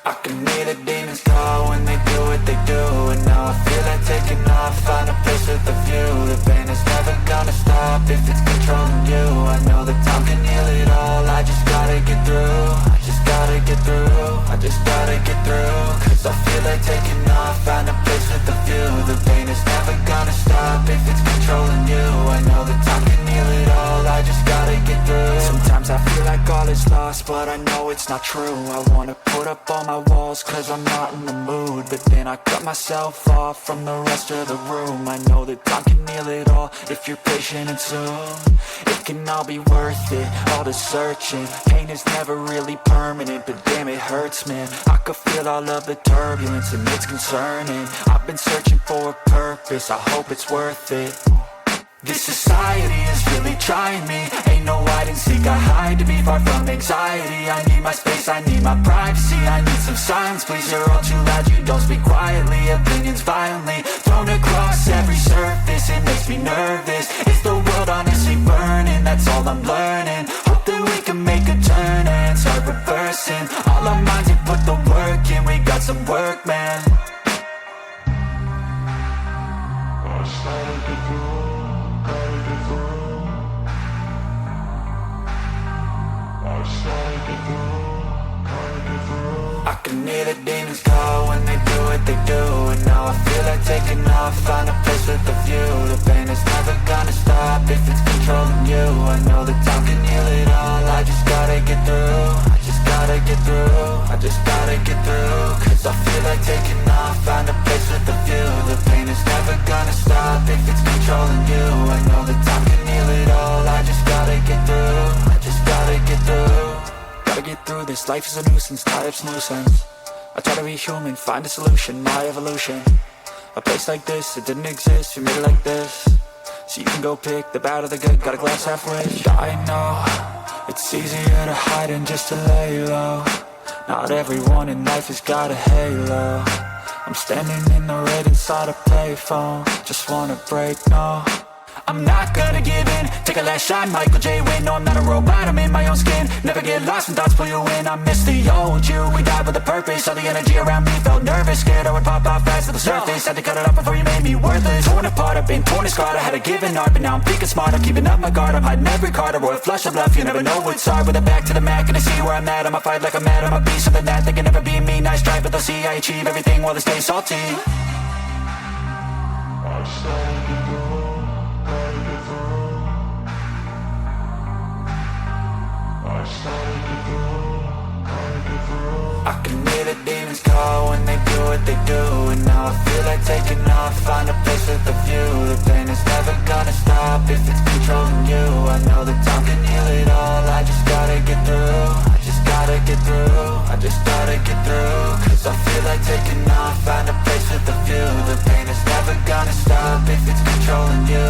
I can hear the demons call when they do what they do. And now I feel like taking off, find a place with a view. The pain is never gonna stop if it's controlling you. I know that time can heal it all, I just gotta get through. I just gotta get through, I just gotta get through. Cause I feel like taking off, find a place with a view. The pain is never gonna stop if it's controlling you. I know that time can heal it all, I just gotta get through. Sometimes I feel like all is lost, but I know it's not true. I wanna put up all my walls cause I'm not in the mood, but then I cut myself off from the rest of the room. I know that time can heal it all if you're patient and soon. It can all be worth it, all the searching. Pain is never really permanent, but damn it hurts, man. I could feel all of the turbulence and it's concerning. I've been searching for a purpose, I hope it's worth it. This society is really trying me. Ain't no hide and seek, I hide to be far from anxiety. I need my space, I need my privacy. I need some silence, please, you're all too loud. You don't speak quietly, opinions violently thrown across every surface. It makes me nervous. Is the world honestly burning? That's all I'm learning. Hope that we can make a turn and start reversing. All our minds have put the work in, we got some work, man. I can hear the demons call when they do what they do. And now I feel like taking off, find a place with a view. The pain is never gonna stop if it's controlling you. I know that time can heal it all, I just gotta get through. I just gotta get through, I just gotta get through. Cause I feel like taking off, find a place with a view. The pain is never gonna stop if it's controlling you. I know that time can heal it all, I just gotta get through. I just gotta get through. Gotta get through this, life is a nuisance, tie up some loose ends. I try to be human, find a solution, my evolution. A place like this, it didn't exist, we made it like this. So you can go pick the bad or the good, got a glass halfway. I know, it's easier to hide than just to lay low. Not everyone in life has got a halo. I'm standing in the red inside a payphone. Just wanna break, no, I'm not gonna give in. Take a last shot, Michael J. Win. No, I'm not a robot, I'm in my own skin. Never get lost when thoughts pull you in. I miss the old you, we died with a purpose. All the energy around me felt nervous. Scared I would pop off fast to the surface. Had to cut it off before you made me worthless. Torn apart, I've been torn and scarred. I had a given art, but now I'm thinking smart. I'm keeping up my guard, I'm hiding every card. A royal flush of love, you never know what's hard. With a back to the mat, gonna see where I'm at. I'ma fight like I'm mad, I'ma be something that they can never be me. Nice try, but they'll see I achieve everything while they stay salty. I can hear the demons call when they do what they do. And now I feel like taking off, find a place with a view. The pain is never gonna stop if it's controlling you. I know that time can heal it all, I just gotta get through. I just gotta get through, I just gotta get through. Cause I feel like taking off, find a place with a view. The pain is never gonna stop if it's controlling you.